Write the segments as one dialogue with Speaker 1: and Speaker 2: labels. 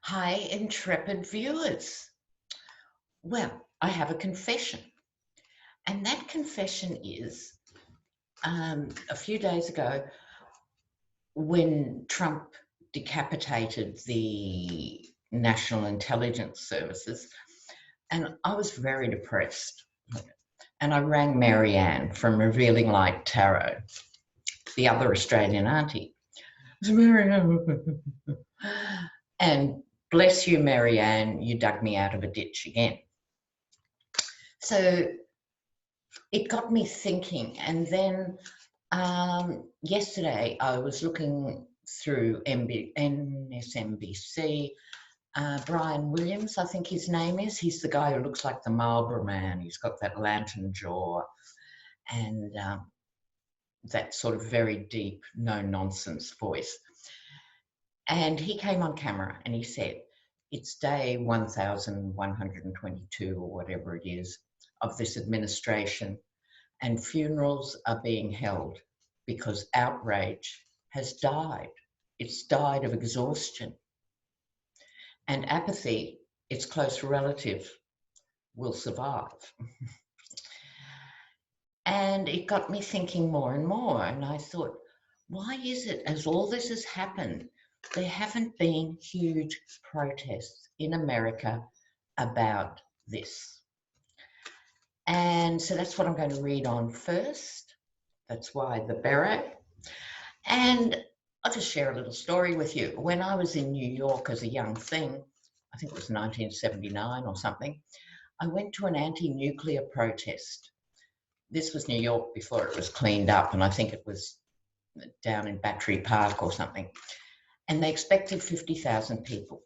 Speaker 1: Hi, intrepid viewers. Well, I have a confession, and that confession is a few days ago when Trump decapitated the National Intelligence Services, and I was very depressed. And I rang Marianne from Revealing Light Tarot, the other Australian auntie. And bless you, Marianne, you dug me out of a ditch again. So it got me thinking, and then yesterday I was looking through NSNBC. Brian Williams, I think his name is. He's the guy who looks like the Marlboro Man. He's got that lantern jaw and that sort of very deep, no-nonsense voice. And he came on camera and he said, it's day 1122 or whatever it is of this administration, and funerals are being held because outrage has died. It's died of exhaustion. And apathy, its close relative, will survive. And it got me thinking more and more. And I thought, why is it, as all this has happened, there haven't been huge protests in America about this? And so that's what I'm going to read on first. That's why the beret. And I'll just share a little story with you. When I was in New York as a young thing, I think it was 1979 or something, I went to an anti-nuclear protest. This was New York before it was cleaned up, and I think it was down in Battery Park or something. And they expected 50,000 people,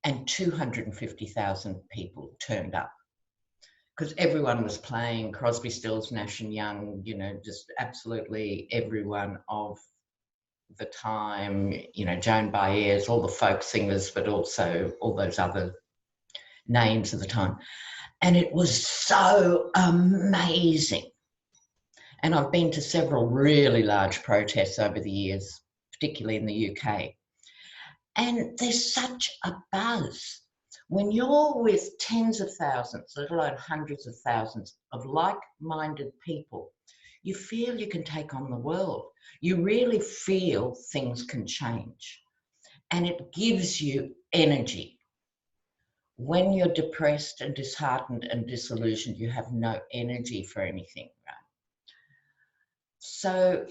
Speaker 1: and 250,000 people turned up because everyone was playing Crosby, Stills, Nash and Young, you know, just absolutely everyone of the time, you know, Joan Baez, all the folk singers, but also all those other names of the time. And it was so amazing. And I've been to several really large protests over the years, particularly in the UK. And there's such a buzz. When you're with tens of thousands, let alone hundreds of thousands of like-minded people, you feel you can take on the world. You really feel things can change. And it gives you energy. When you're depressed and disheartened and disillusioned, you have no energy for anything, right? So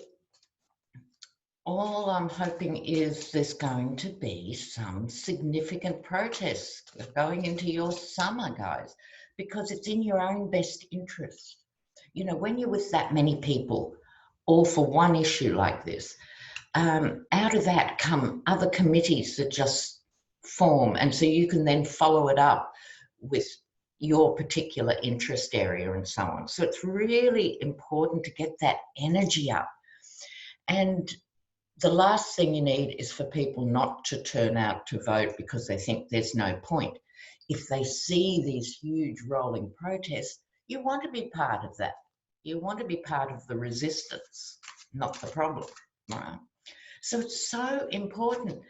Speaker 1: all I'm hoping is there's going to be some significant protests going into your summer, guys, because it's in your own best interest. You know, when you're with that many people, all for one issue like this, out of that come other committees that just form, and so you can then follow it up with your particular interest area and so on. So it's really important to get that energy up. And the last thing you need is for people not to turn out to vote because they think there's no point. If they see these huge rolling protests, you want to be part of that. You want to be part of the resistance, not the problem, right? So it's so important,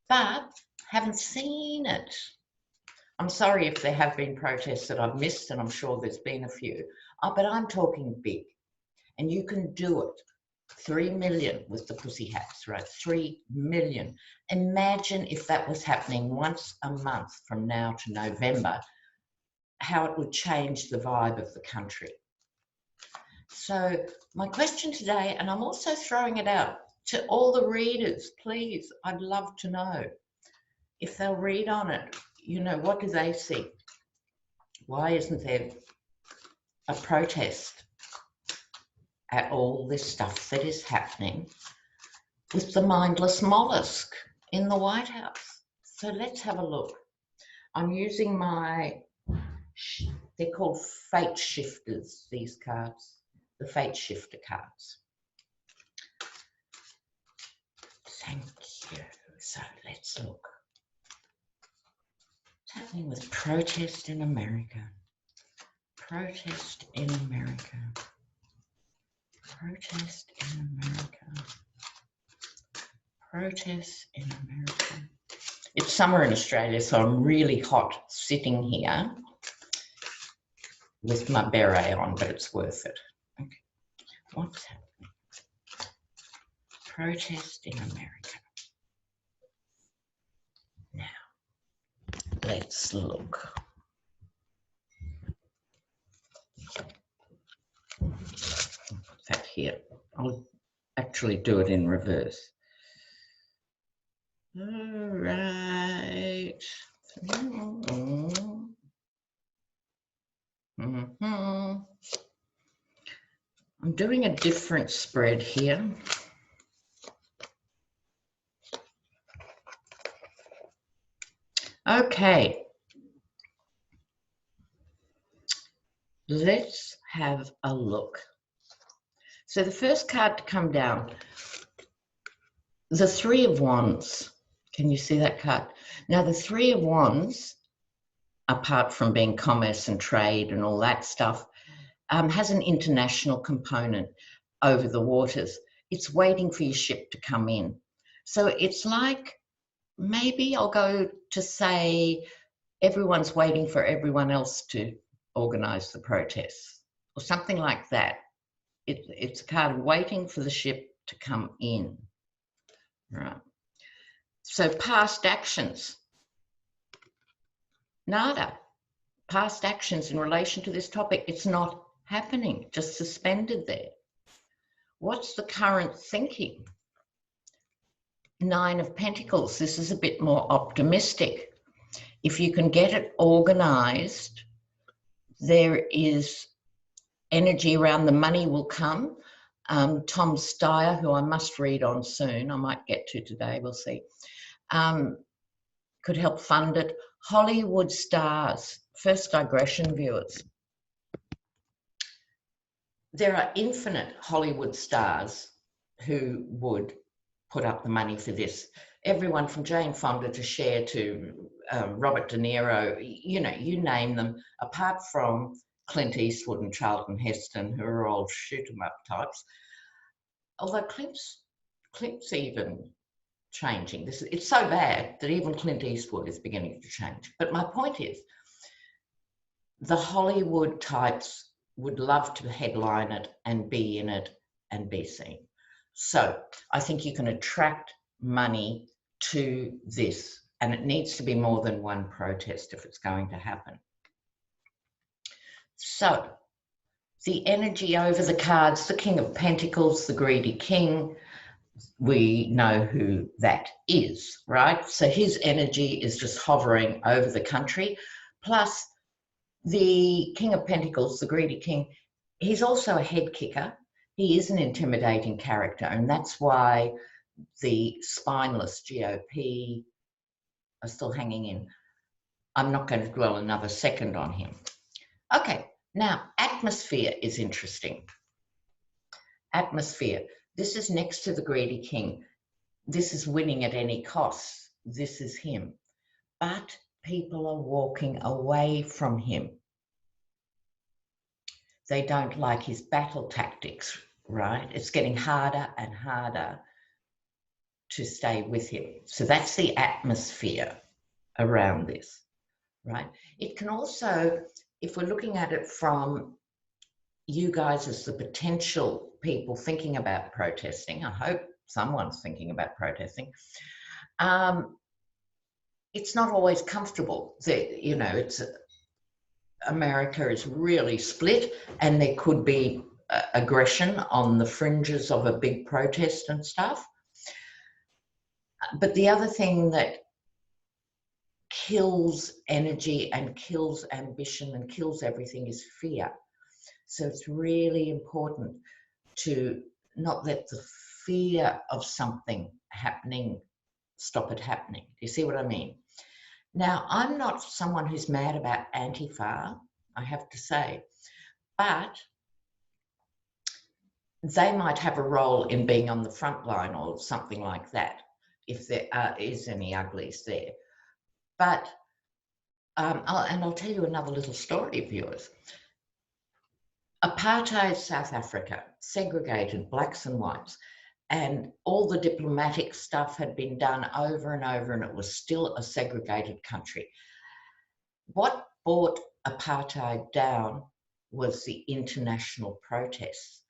Speaker 1: but haven't seen it. I'm sorry if there have been protests that I've missed, and I'm sure there's been a few, but I'm talking big, and you can do it. 3 million with the pussy hats, right? 3 million. Imagine if that was happening once a month from now to November, how it would change the vibe of the country. So my question today, and I'm also throwing it out to all the readers, please, I'd love to know if they'll read on it, you know, what do they see? Why isn't there a protest at all this stuff that is happening with the mindless mollusk in the White House? So let's have a look. I'm using my, they're called fate shifters, these cards, the fate shifter cards. Thank you. So let's look. What's happening with protest in America? Protest in America. Protest in America. Protests in America. It's summer in Australia, so I'm really hot sitting here with my beret on, but it's worth it. Okay. What's happening? Protest in America. Now, let's look. Put that here. I'll actually do it in reverse. All right. I'm doing a different spread here. Okay. Let's have a look. So the first card to come down, the Three of Wands. Can you see that card? Now the Three of Wands, apart from being commerce and trade and all that stuff, has an international component over the waters. It's waiting for your ship to come in. So it's like, maybe I'll go to say everyone's waiting for everyone else to organise the protests or something like that. It's a card of waiting for the ship to come in. Right. So past actions. Nada. Past actions in relation to this topic. It's not happening, just suspended there. What's the current thinking? Nine of Pentacles. This is a bit more optimistic. If you can get it organised, there is energy around the money will come. Tom Steyer, who I must read on soon, I might get to today, we'll see, could help fund it. Hollywood stars, first digression viewers. There are infinite Hollywood stars who would put up the money for this. Everyone from Jane Fonda to Cher to Robert De Niro, you know, you name them, apart from Clint Eastwood and Charlton Heston, who are all shoot-em-up types. Although Clint's even changing. It's so bad that even Clint Eastwood is beginning to change. But my point is, the Hollywood types would love to headline it and be in it and be seen. So I think you can attract money to this, and it needs to be more than one protest if it's going to happen. So the energy over the cards, the King of Pentacles, the greedy king, we know who that is, right? So his energy is just hovering over the country. Plus the King of Pentacles, the greedy king, he's also a head kicker. He is an intimidating character, and that's why the spineless GOP are still hanging in. I'm not going to dwell another second on him. Okay, now atmosphere is interesting. Atmosphere. This is next to the greedy king. This is winning at any cost. This is him. But people are walking away from him. They don't like his battle tactics, right? It's getting harder and harder to stay with him. So that's the atmosphere around this, right? It can also, if we're looking at it from you guys as the potential people thinking about protesting, I hope someone's thinking about protesting, it's not always comfortable. You know, it's America is really split, and there could be aggression on the fringes of a big protest and stuff. But the other thing that kills energy and kills ambition and kills everything is fear. So it's really important to not let the fear of something happening stop it happening. Do you see what I mean? Now, I'm not someone who's mad about Antifa, I have to say, but they might have a role in being on the front line or something like that, if there is any uglies there. But, I'll tell you another little story, viewers. Apartheid South Africa segregated blacks and whites. and all the diplomatic stuff had been done over and over, and it was still a segregated country. What brought apartheid down was the international protests.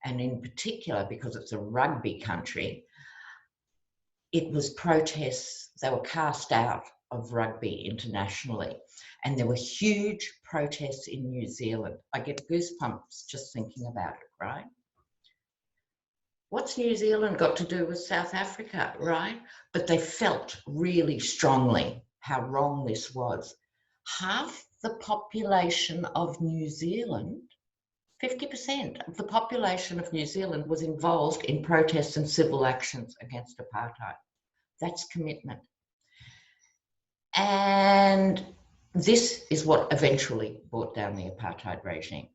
Speaker 1: And in particular, because it's a rugby country, it was protests, they were cast out of rugby internationally. And there were huge protests in New Zealand. I get goosebumps just thinking about it, right? What's New Zealand got to do with South Africa, right? But they felt really strongly how wrong this was. Half the population of New Zealand, 50% of the population of New Zealand was involved in protests and civil actions against apartheid. That's commitment. And this is what eventually brought down the apartheid regime.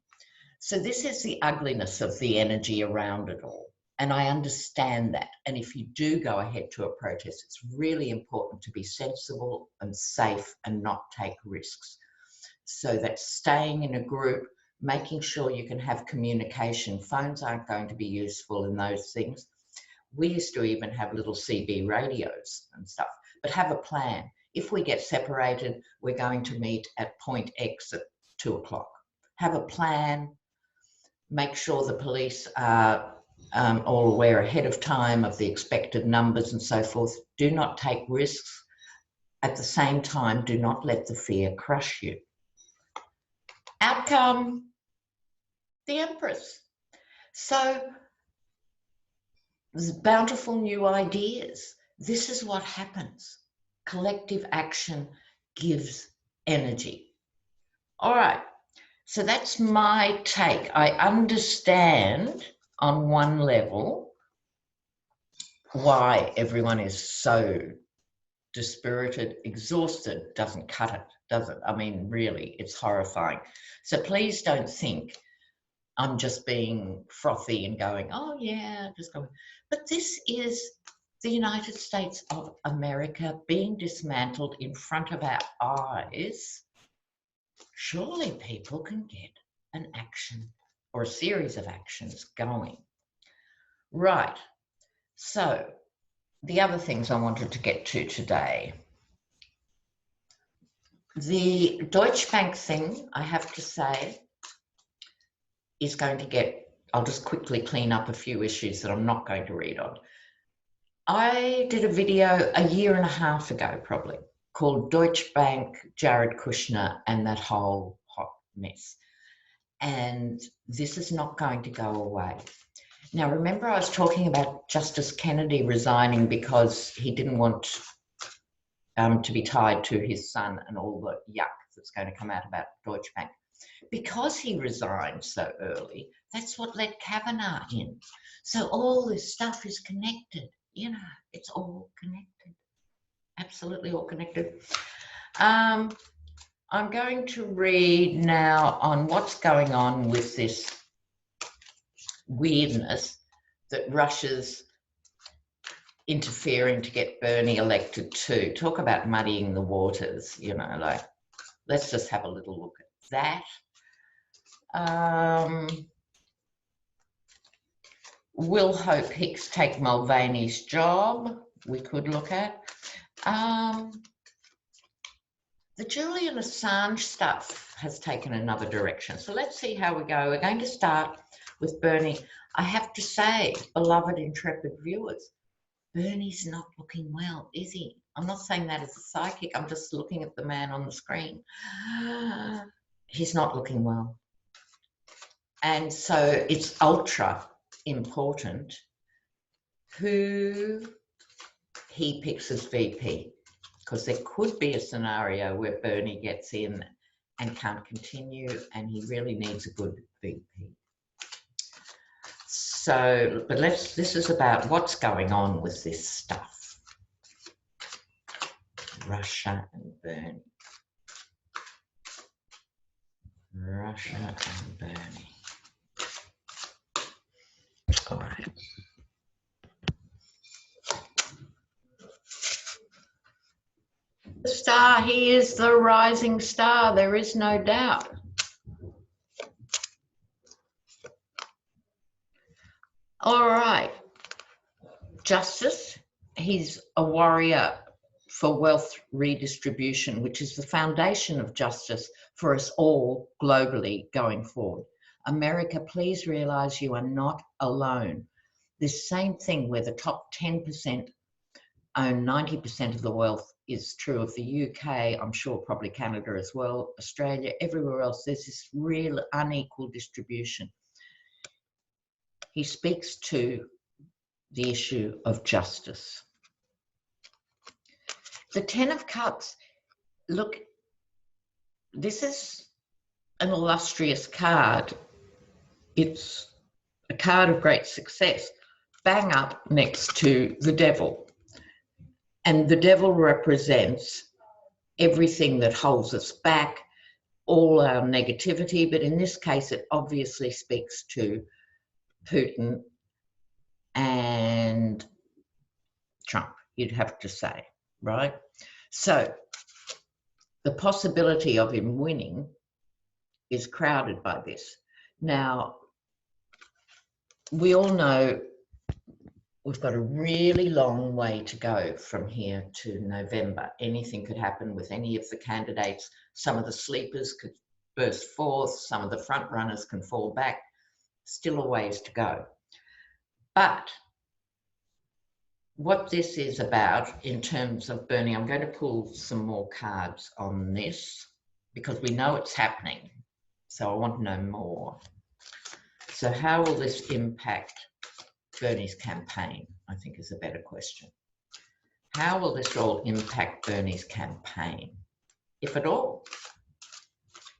Speaker 1: So this is the ugliness of the energy around it all. And I understand that. And if you do go ahead to a protest, it's really important to be sensible and safe and not take risks. So that staying in a group, making sure you can have communication. Phones aren't going to be useful in those things. We used to even have little CB radios and stuff, but have a plan. If we get separated, we're going to meet at point X at 2 o'clock. Have a plan. Make sure the police are all aware ahead of time of the expected numbers and so forth. Do not take risks. At the same time, do not let the fear crush you. Outcome, the Empress. So, there's bountiful new ideas. This is what happens. Collective action gives energy. All right, so that's my take. I understand on one level why everyone is so dispirited, exhausted. Doesn't cut it, does it? I mean, really, it's horrifying. So please don't think I'm just being frothy and going, oh yeah, just going. But this is the United States of America being dismantled in front of our eyes. Surely people can get an action or a series of actions going. Right, so the other things I wanted to get to today. The Deutsche Bank thing, I have to say, is going to get, I'll just quickly clean up a few issues that I'm not going to read on. I did a video a year and a half ago, probably, called Deutsche Bank, Jared Kushner, and that whole hot mess. And this is not going to go away. Now, remember I was talking about Justice Kennedy resigning because he didn't want to be tied to his son and all the yuck that's going to come out about Deutsche Bank. Because he resigned so early, that's what let Kavanaugh in. So all this stuff is connected. You know, it's all connected. Absolutely all connected. I'm going to read now on what's going on with this weirdness that Russia's interfering to get Bernie elected too. Talk about muddying the waters, you know, like, let's just have a little look at that. Will Hope Hicks take Mulvaney's job? We could look at. The Julian Assange stuff has taken another direction. So let's see how we go. We're going to start with Bernie. I have to say, beloved intrepid viewers, Bernie's not looking well, is he? I'm not saying that as a psychic. I'm just looking at the man on the screen. He's not looking well. And so it's ultra important who he picks as VP, because there could be a scenario where Bernie gets in and can't continue, and he really needs a good VP. So, but this is about what's going on with this stuff. Russia and Bernie. Russia and Bernie. All right. The star, he is the rising star, there is no doubt. All right. Justice, he's a warrior for wealth redistribution, which is the foundation of justice for us all globally going forward. America, please realise you are not alone. This same thing where the top 10% own 90% of the wealth is true of the UK, I'm sure probably Canada as well, Australia, everywhere else. There's this real unequal distribution. He speaks to the issue of justice. The Ten of Cups, look, this is an illustrious card. It's a card of great success, bang up next to the Devil. And the Devil represents everything that holds us back, all our negativity, but in this case, it obviously speaks to Putin and Trump, you'd have to say, right? So the possibility of him winning is crowded by this. Now, we all know we've got a really long way to go from here to November. Anything could happen with any of the candidates. Some of the sleepers could burst forth. Some of the front runners can fall back. Still a ways to go. But what this is about in terms of Bernie, I'm going to pull some more cards on this because we know it's happening. So I want to know more. So how will this impact Bernie's campaign, I think is a better question. How will this all impact Bernie's campaign? If at all.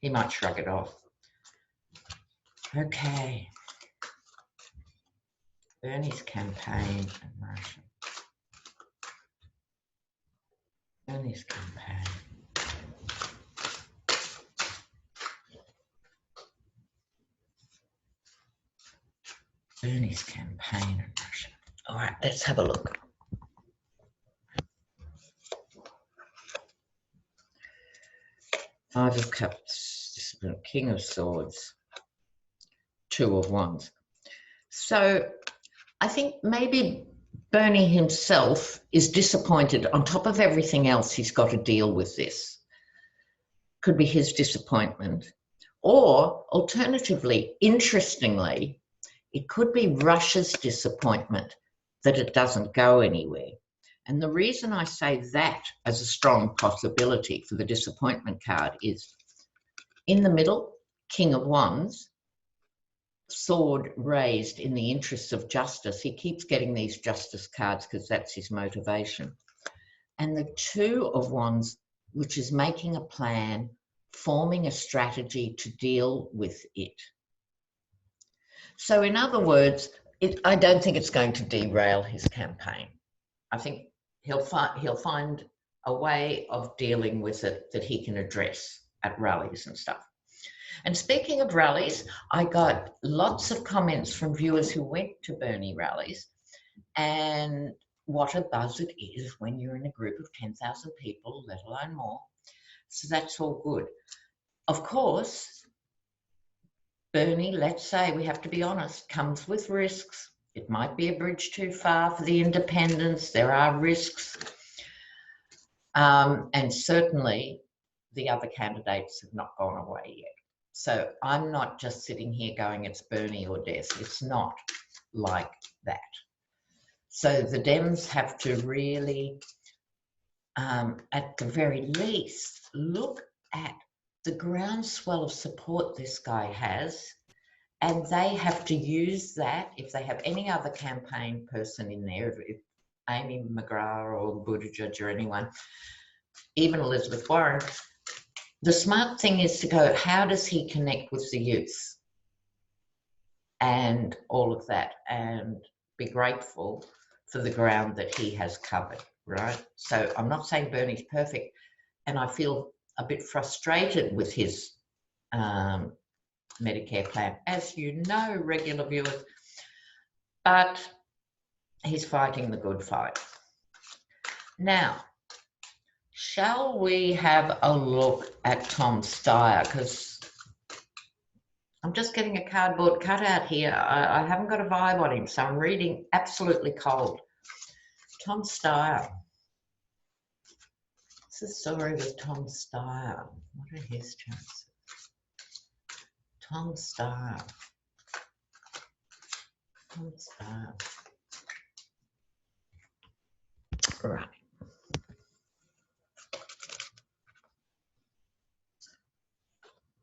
Speaker 1: He might shrug it off. Okay. Bernie's campaign and Russia. Bernie's campaign. Bernie's campaign in Russia. All right, let's have a look. Five of Cups, Discipline, King of Swords, Two of Wands. So I think maybe Bernie himself is disappointed. On top of everything else, he's got to deal with this. Could be his disappointment. Or alternatively, interestingly, it could be Russia's disappointment that it doesn't go anywhere. And the reason I say that as a strong possibility for the disappointment card is in the middle, King of Wands, sword raised in the interests of justice. He keeps getting these justice cards because that's his motivation. And the Two of Wands, which is making a plan, forming a strategy to deal with it. So in other words, I don't think it's going to derail his campaign. I think he'll find a way of dealing with it that he can address at rallies and stuff. And speaking of rallies, I got lots of comments from viewers who went to Bernie rallies and what a buzz it is when you're in a group of 10,000 people, let alone more. So that's all good. Of course, Bernie, let's say, we have to be honest, comes with risks. It might be a bridge too far for the independents. There are risks. And certainly the other candidates have not gone away yet. So I'm not just sitting here going, it's Bernie or death. It's not like that. So the Dems have to really, at the very least, look at the groundswell of support this guy has, and they have to use that. If they have any other campaign person in there, if Amy McGrath or Buttigieg or anyone, even Elizabeth Warren, the smart thing is to go, how does he connect with the youth and all of that, and be grateful for the ground that he has covered, right? So I'm not saying Bernie's perfect, and I feel a bit frustrated with his Medicare plan, as you know, regular viewers, but he's fighting the good fight. Now, shall we have a look at Tom Steyer? Because I'm just getting a cardboard cutout here. I haven't got a vibe on him, so I'm reading absolutely cold. Tom Steyer. What's the story with Tom Steyer? What are his chances? Tom Steyer. Tom Steyer. Right.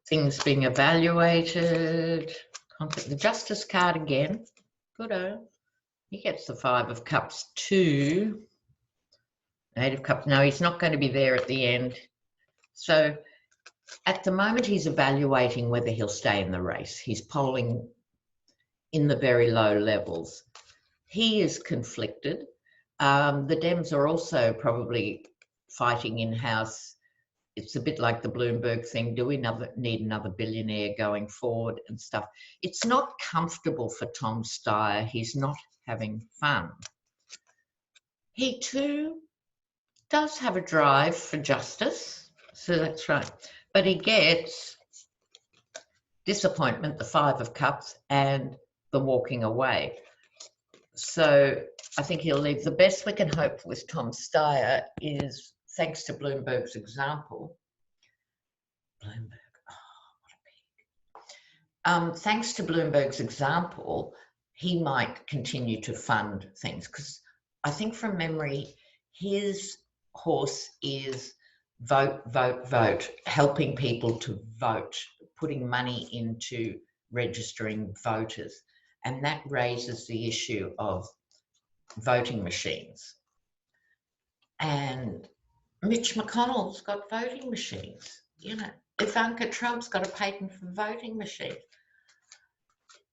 Speaker 1: Things being evaluated. The Justice card again. Good-o. He gets the 5 of Cups too. 8 of Cups. No, he's not going to be there at the end. So at the moment, he's evaluating whether he'll stay in the race. He's polling in the very low levels. He is conflicted. The Dems are also probably fighting in-house. It's a bit like the Bloomberg thing. Do we need another billionaire going forward and stuff? It's not comfortable for Tom Steyer. He's not having fun. He too does have a drive for justice. So that's right. But he gets disappointment, the 5 of Cups, and the walking away. So I think he'll leave. The best we can hope with Tom Steyer is, thanks to Bloomberg's example, thanks to Bloomberg's example, he might continue to fund things, because I think from memory, his horse is vote, vote, vote, helping people to vote, putting money into registering voters. And that raises the issue of voting machines. And Mitch McConnell's got voting machines. You know, Ivanka Trump's got a patent for voting machines.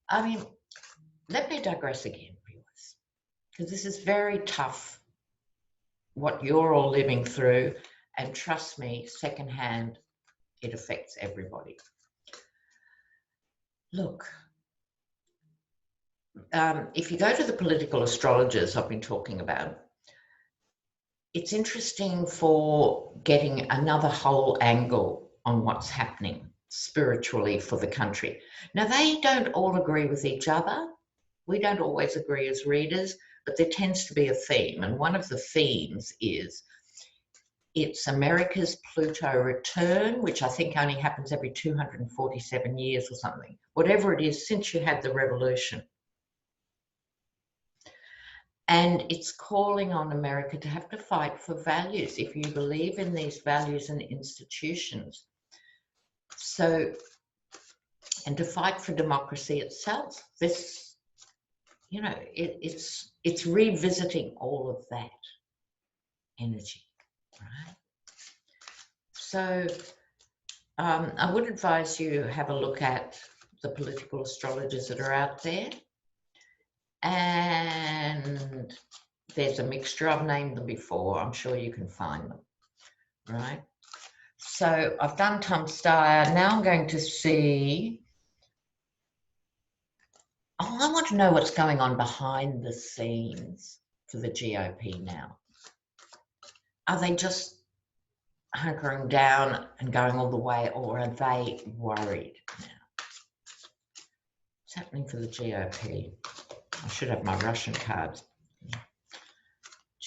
Speaker 1: I mean, let me digress again, viewers, because this is very tough, what you're all living through. And trust me, secondhand, it affects everybody. Look, if you go to the political astrologers I've been talking about, it's interesting for getting another whole angle on what's happening spiritually for the country. Now, they don't all agree with each other. We don't always agree as readers, but there tends to be a theme. And one of the themes is it's America's Pluto return, which I think only happens every 247 years or something. Whatever it is, since you had the revolution. And it's calling on America to have to fight for values, if you believe in these values and institutions. So, and to fight for democracy itself. This, you know, it's revisiting all of that energy, right? So I would advise you have a look at the political astrologers that are out there. And there's a mixture. I've named them before. I'm sure you can find them, right? So I've done Tom Steyer. Now I'm going to see. Oh, I want to know what's going on behind the scenes for the GOP now. Are they just hunkering down and going all the way, or are they worried now? What's happening for the GOP? I should have my Russian cards.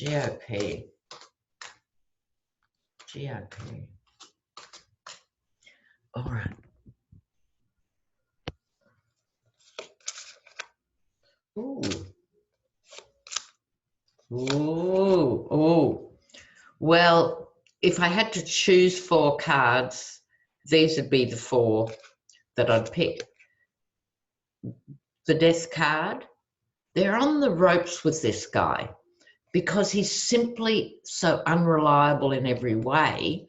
Speaker 1: GOP. All right. Ooh. Well, if I had to choose 4 cards, these would be the 4 that I'd pick. The Death card. They're on the ropes with this guy because he's simply so unreliable in every way.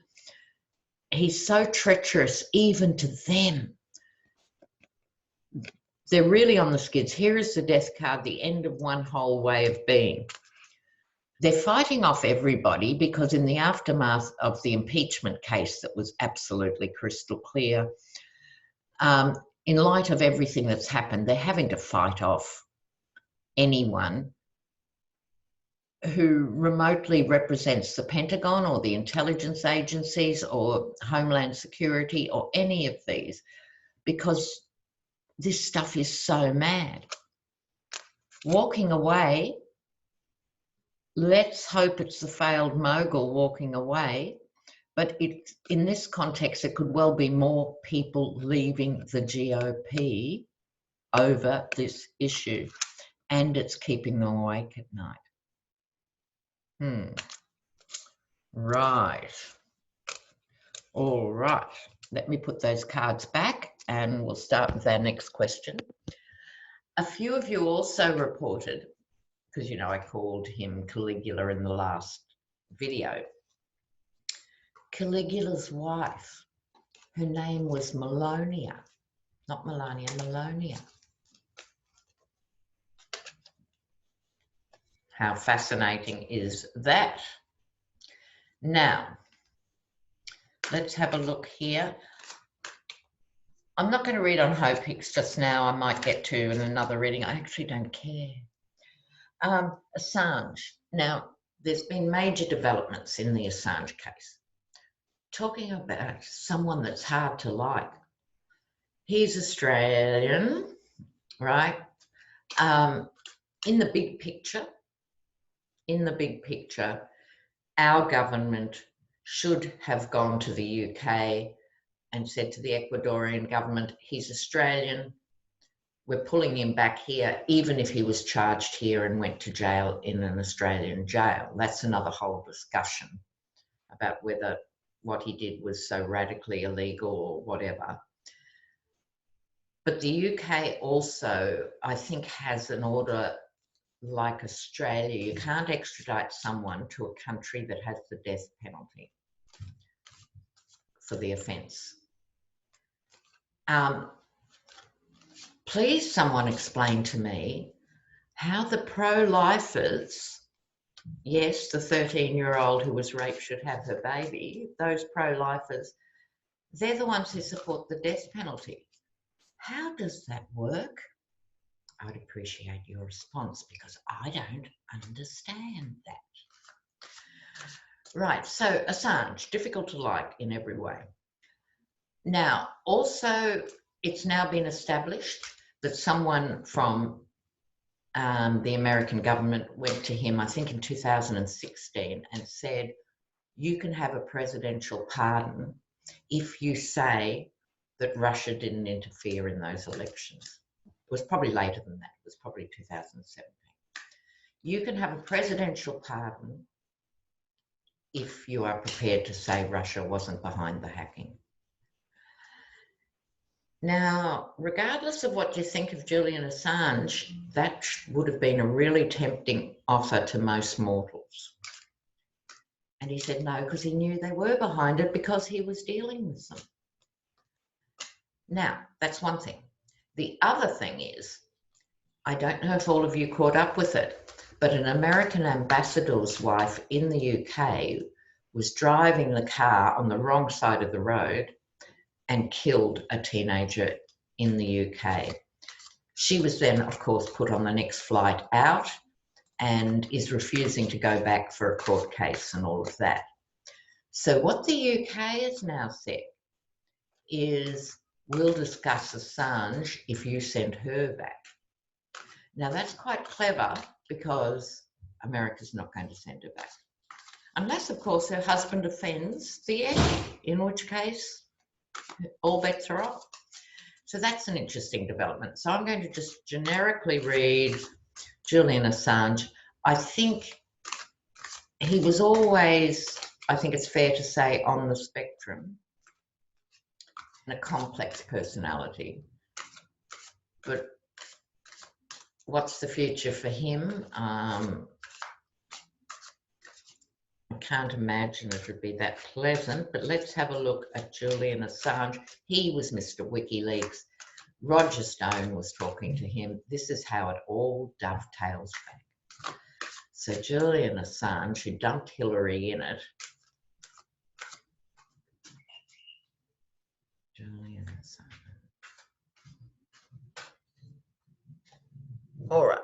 Speaker 1: He's so treacherous even to them. They're really on the skids. Here is the Death card, the end of one whole way of being. They're fighting off everybody because in the aftermath of the impeachment case that was absolutely crystal clear, in light of everything that's happened, they're having to fight off anyone who remotely represents the Pentagon or the intelligence agencies or Homeland Security or any of these, because this stuff is so mad. Walking away let's hope it's the failed mogul walking away. But in this context, it could well be more people leaving the GOP over this issue, and it's keeping them awake at night. Right. All right. Let me put those cards back and we'll start with our next question. A few of you also reported, because you know I called him Caligula in the last video, Caligula's wife, her name was Melonia, not Melania, Melonia. How fascinating is that? Now, let's have a look here. I'm not going to read on Hopix just now. I might get to in another reading. I actually don't care. Assange. Now, there's been major developments in the Assange case. Talking about someone that's hard to like. He's Australian, right? In the big picture, our government should have gone to the UK and said to the Ecuadorian government, he's Australian, we're pulling him back here, even if he was charged here and went to jail in an Australian jail. That's another whole discussion about whether what he did was so radically illegal or whatever. But the UK also, I think, has an order like Australia. You can't extradite someone to a country that has the death penalty for the offence. Please, someone explain to me how the pro-lifers, yes, the 13-year-old who was raped should have her baby, those pro-lifers, they're the ones who support the death penalty. How does that work? I'd appreciate your response because I don't understand that. Right, so Assange, difficult to like in every way. Now, also, it's now been established that someone from the American government went to him, I think in 2016, and said, you can have a presidential pardon if you say that Russia didn't interfere in those elections. It was probably later than that. It was probably 2017. You can have a presidential pardon if you are prepared to say Russia wasn't behind the hacking. Now, regardless of what you think of Julian Assange, that would have been a really tempting offer to most mortals. And he said no, because he knew they were behind it because he was dealing with them. Now, that's one thing. The other thing is, I don't know if all of you caught up with it, but an American ambassador's wife in the UK was driving the car on the wrong side of the road and killed a teenager in the UK. She was then, of course, put on the next flight out and is refusing to go back for a court case and all of that. So what the UK has now said is, we'll discuss Assange if you send her back. Now that's quite clever because America's not going to send her back. Unless, of course, her husband offends the edge, in which case all bets are off. So that's an interesting development. So I'm going to just generically read Julian Assange. I think he was always, I think it's fair to say, on the spectrum, and a complex personality. But what's the future for him? I can't imagine it would be that pleasant, but let's have a look at Julian Assange. He was Mr. WikiLeaks. Roger Stone was talking to him. This is how it all dovetails back. So Julian Assange, who dumped Hillary in it. Julian Assange. All right.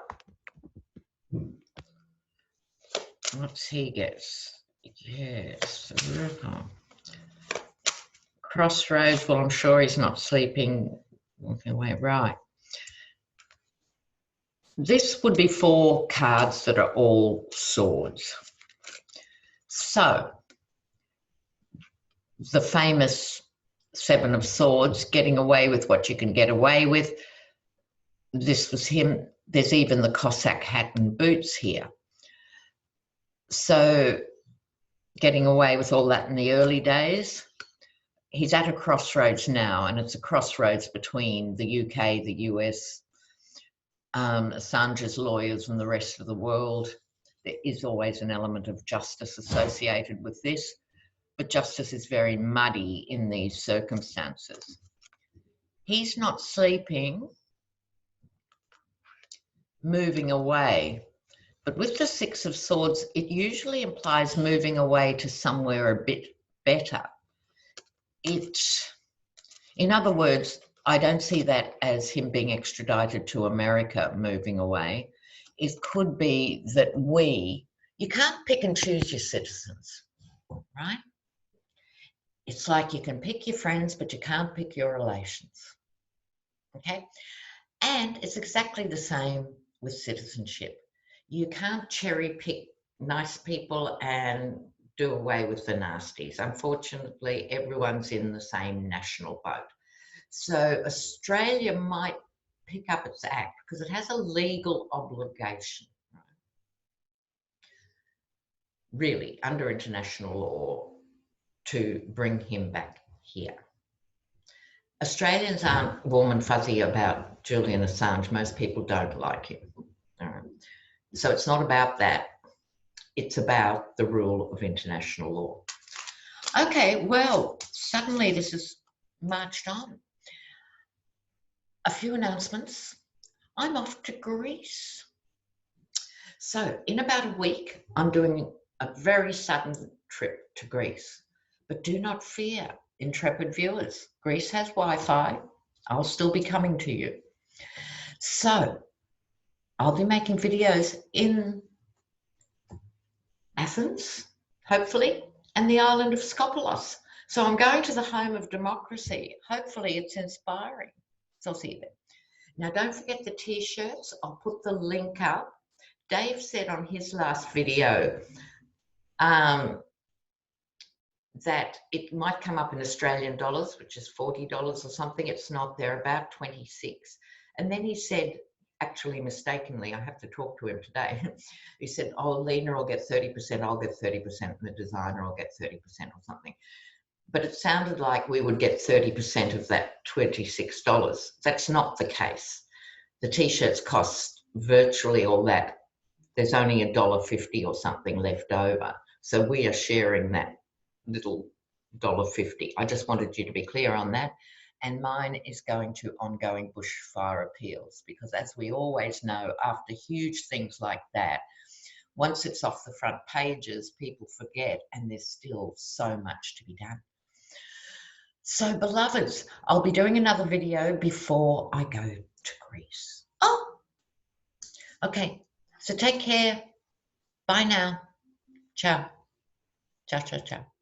Speaker 1: What's he gets? Yes. Crossroads. Well, I'm sure he's not sleeping. Okay, wait, right. this would be 4 cards that are all swords. So, the famous 7 of Swords, getting away with what you can get away with. This was him. There's even the Cossack hat and boots here. So, getting away with all that in the early days. He's at a crossroads now, and it's a crossroads between the UK, the US, Assange's lawyers and the rest of the world. There is always an element of justice associated with this, but justice is very muddy in these circumstances. He's not sleeping, moving away, but with the 6 of Swords, it usually implies moving away to somewhere a bit better. In other words, I don't see that as him being extradited to America, moving away. It could be that you can't pick and choose your citizens, right? It's like you can pick your friends, but you can't pick your relations, okay? And it's exactly the same with citizenship. You can't cherry pick nice people and do away with the nasties. Unfortunately, everyone's in the same national boat. So Australia might pick up its act because it has a legal obligation, right? Really, under international law, to bring him back here. Australians aren't warm and fuzzy about Julian Assange. Most people don't like him. So it's not about that. It's about the rule of international law. Okay, well, suddenly this has marched on. A few announcements. I'm off to Greece. So in about a week, I'm doing a very sudden trip to Greece. But do not fear, intrepid viewers. Greece has Wi-Fi. I'll still be coming to you. So I'll be making videos in Athens, hopefully, and the island of Skopelos. So I'm going to the home of democracy. Hopefully it's inspiring. So I'll see you there. Now don't forget the t-shirts. I'll put the link up. Dave said on his last video that it might come up in Australian dollars, which is $40 or something. It's not, they're about 26. And then he said, actually mistakenly, I have to talk to him today. He said, oh, Lena will get 30%, I'll get 30%, and the designer will get 30% or something. But it sounded like we would get 30% of that $26. That's not the case. The t-shirts cost virtually all that. There's only $1.50 or something left over. So we are sharing that little $1.50. I just wanted you to be clear on that. And mine is going to ongoing bushfire appeals, because as we always know, after huge things like that, once it's off the front pages, people forget, and there's still so much to be done. So beloveds, I'll be doing another video before I go to Greece. Oh, okay. So take care. Bye now. Ciao. Ciao, ciao, ciao.